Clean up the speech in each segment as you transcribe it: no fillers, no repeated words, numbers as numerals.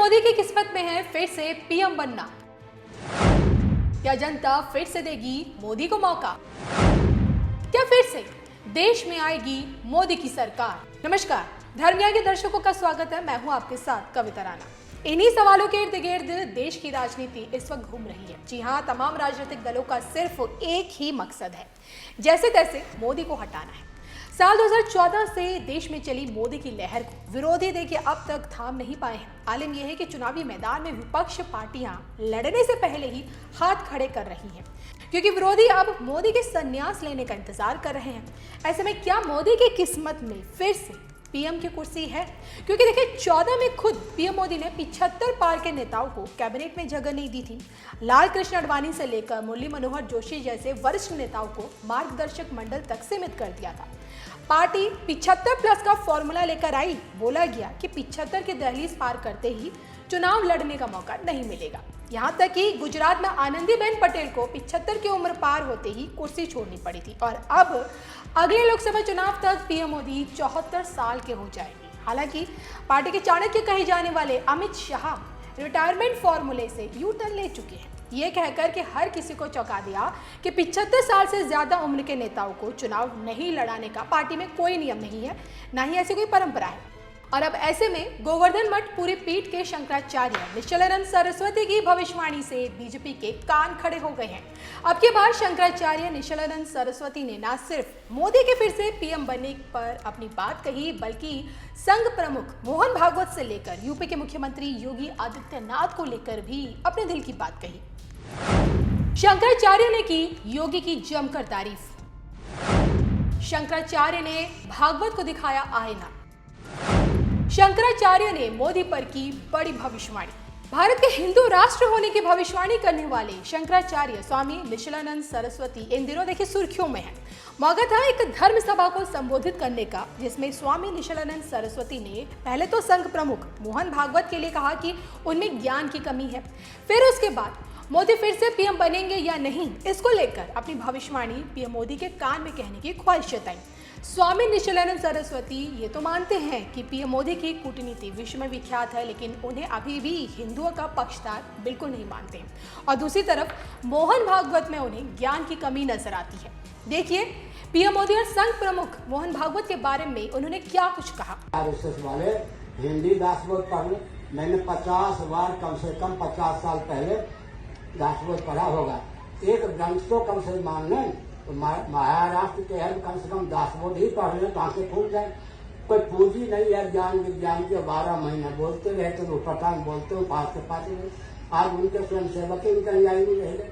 मोदी की किस्मत में है फिर से पीएम बनना। क्या जनता फिर से देगी मोदी को मौका? क्या फिर से देश में आएगी मोदी की सरकार? नमस्कार, धर्मिया के दर्शकों का स्वागत है। मैं हूं आपके साथ कविता राणा। इन्हीं सवालों के इर्द गिर्द देश की राजनीति इस वक्त घूम रही है। जी हां, तमाम राजनीतिक दलों का सिर्फ एक ही मकसद है, जैसे तैसे मोदी को हटाना है। साल 2014 से देश में चली मोदी की लहर को विरोधी देखिए अब तक थाम नहीं पाए हैं। आलम यह है कि चुनावी मैदान में विपक्ष पार्टियां लड़ने से पहले ही हाथ खड़े कर रही हैं, क्योंकि विरोधी अब मोदी के संन्यास लेने का इंतजार कर रहे हैं। ऐसे में क्या मोदी की किस्मत में फिर से पीएम की कुर्सी है? क्योंकि देखिए 14 में खुद पीएम मोदी ने 75 पार के नेताओं को कैबिनेट में जगह नहीं दी थी। लाल कृष्ण आडवाणी से लेकर मुरली मनोहर जोशी जैसे वरिष्ठ नेताओं को मार्गदर्शक मंडल तक सीमित कर दिया था। पार्टी 75+ का फॉर्मूला लेकर आई। बोला गया कि 75 की दहलीज पार करते ही चुनाव लड़ने का मौका नहीं मिलेगा। यहाँ तक कि गुजरात में आनंदीबेन पटेल को 75 की उम्र पार होते ही कुर्सी छोड़नी पड़ी थी, और अब अगले लोकसभा चुनाव तक पीएम मोदी 74 साल के हो जाएंगे। हालांकि पार्टी के चाणक्य कहे जाने वाले अमित शाह रिटायरमेंट फॉर्मूले से यू टर्न ले चुके हैं, ये कहकर कि हर किसी को चौंका दिया कि 75 साल से ज्यादा उम्र के नेताओं को चुनाव नहीं लड़ाने का पार्टी में कोई नियम नहीं है, ना ही ऐसी कोई परंपरा है। और अब ऐसे में गोवर्धन मठ पूरी पीठ के शंकराचार्य निश्चलानंद सरस्वती की भविष्यवाणी से बीजेपी के कान खड़े हो गए हैं। अब की बार शंकराचार्य निश्चलानंद सरस्वती ने न सिर्फ मोदी के फिर से पीएम बनने पर अपनी बात कही, बल्कि संघ प्रमुख मोहन भागवत से लेकर यूपी के मुख्यमंत्री योगी आदित्यनाथ को लेकर भी अपने दिल की बात कही। शंकराचार्य ने की योगी की जमकर तारीफ। शंकराचार्य ने भागवत को दिखाया आईना। शंकराचार्य ने मोदी पर की बड़ी भविष्यवाणी। भारत के हिंदू राष्ट्र होने की भविष्यवाणी करने वाले शंकराचार्य स्वामी निश्चलानंद सरस्वती इन दिनों देखिए सुर्खियों में है। मौका था एक धर्म सभा को संबोधित करने का, जिसमें स्वामी निश्चलानंद सरस्वती ने पहले तो संघ प्रमुख मोहन भागवत के लिए कहा कि उनमें ज्ञान की कमी है। फिर उसके बाद मोदी फिर से पीएम बनेंगे या नहीं, इसको लेकर अपनी भविष्यवाणी पीएम मोदी के कान में कहने की ख्वाहिश जताई। स्वामी निश्चलानंद सरस्वती ये तो मानते हैं कि पीएम मोदी की कूटनीति विश्व में विख्यात है, लेकिन उन्हें अभी भी हिंदुओं का पक्षधर बिल्कुल नहीं मानते। और दूसरी तरफ मोहन भागवत में उन्हें ज्ञान की कमी नजर आती है। देखिए पीएम मोदी और संघ प्रमुख मोहन भागवत के बारे में उन्होंने क्या कुछ कहा। वाले हिंदी दासबोध पढ़, मैंने 50 बार कम से कम 50 साल पहले दासबोध पढ़ा होगा। एक ग्रंथ तो कम से मान लें, तो महाराष्ट्र के हैं कम से कम दासबोध ही पढ़ लें तो आंखें खुल जाए। कोई पूंजी नहीं है ज्ञान विज्ञान के। 12 महीने बोलते रहे तो पठान बोलते हो पास के पास। आज उनके स्वयं सेवक ही उनका न्याय नहीं रह गए।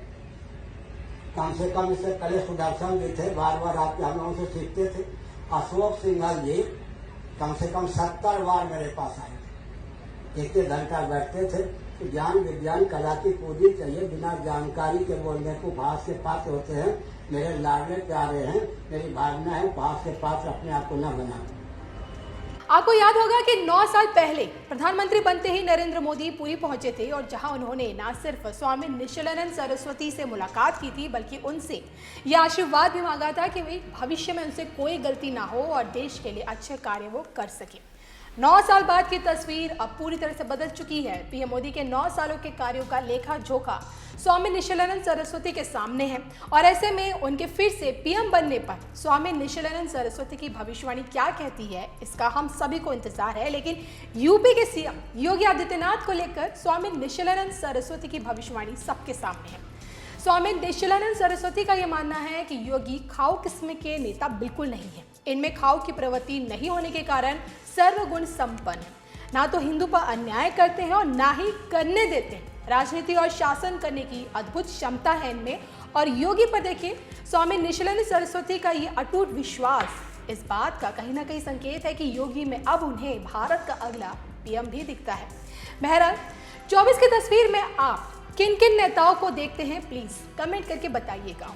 कम से कम इससे पहले सुदर्शन जी थे, बार बार आपके हम लोगों से सीखते थे। अशोक सिंघल जी कम से कम 70 बार मेरे पास आए, एक धन का बैठते थे। तो ज्ञान विज्ञान कला की पूंजी चाहिए, बिना जानकारी के बोलने को भाष के पात्र होते हैं। मेरे लाडले प्यारे हैं, मेरी भावना है, भाष के पात्र अपने आप को न बना। आपको याद होगा कि 9 साल पहले प्रधानमंत्री बनते ही नरेंद्र मोदी पुरी पहुंचे थे, और जहां उन्होंने न सिर्फ स्वामी निश्चलानंद सरस्वती से मुलाकात की थी, बल्कि उनसे यह आशीर्वाद भी मांगा था कि वे भविष्य में उनसे कोई गलती ना हो और देश के लिए अच्छे कार्य वो कर सके। 9 साल बाद की तस्वीर अब पूरी तरह से बदल चुकी है। पीएम मोदी के 9 सालों के कार्यों का लेखा जोखा स्वामी निश्चलानंद सरस्वती के सामने है, और ऐसे में उनके फिर से पीएम बनने पर स्वामी निश्चलानंद सरस्वती की भविष्यवाणी क्या कहती है, इसका हम सभी को इंतजार है। लेकिन यूपी के सीएम योगी आदित्यनाथ को लेकर स्वामी निश्चलानंद सरस्वती की भविष्यवाणी सबके सामने है। स्वामी निश्चलानंद सरस्वती का यह मानना है कि योगी खाओ किस्म के नेता बिल्कुल नहीं है। इनमें खाओ की प्रवृत्ति नहीं होने के कारण सर्वगुण संपन्न है। ना तो हिंदू पर अन्याय करते हैं और ना ही करने देते हैं। राजनीति और शासन करने की अद्भुत क्षमता है इनमें। और योगी पर देखिए स्वामी निश्चलानंद सरस्वती का ये अटूट विश्वास इस बात का कहीं ना कहीं संकेत है कि योगी में अब उन्हें भारत का अगला पीएम भी दिखता है। बहरहाल 24 की तस्वीर में आप किन किन नेताओं को देखते हैं, प्लीज कमेंट करके बताइएगा।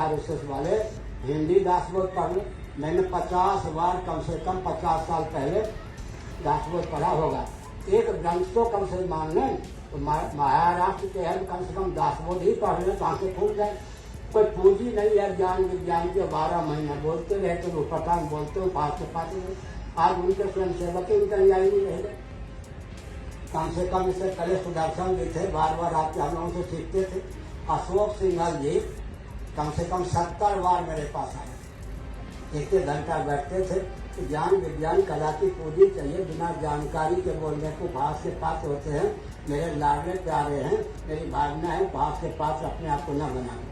आरएसएस वाले हिंदी दासबोध पढ़ लो। मैंने 50 बार कम से कम 50 साल पहले दासबोध पढ़ा होगा। एक ग्रंथ तो कम से मान लें तो महाराष्ट्र के हैं कम से कम दासबोध ही पढ़ लें तो आंखें खुल जाए। कोई पूंजी नहीं है ज्ञान विज्ञान के 12 महीने बोलते रहते वो पठान बोलते हो पास पाते आज उनके स्वयं सेवक ही कहीं आई नहीं रह गए। कम से कम इससे पहले सुदर्शन भी थे, बार बार आपके हम लोगों से सीखते थे। अशोक सिंघल जी कम से कम 70 बार मेरे पास आए। एक घंटा बैठते थे। तो ज्ञान विज्ञान कला की पूंजी चाहिए, बिना जानकारी के बोलने को भाष के पास होते हैं। मेरे लाडले प्यारे हैं, मेरी भावना है, भाष के पास अपने आप को न बनाए।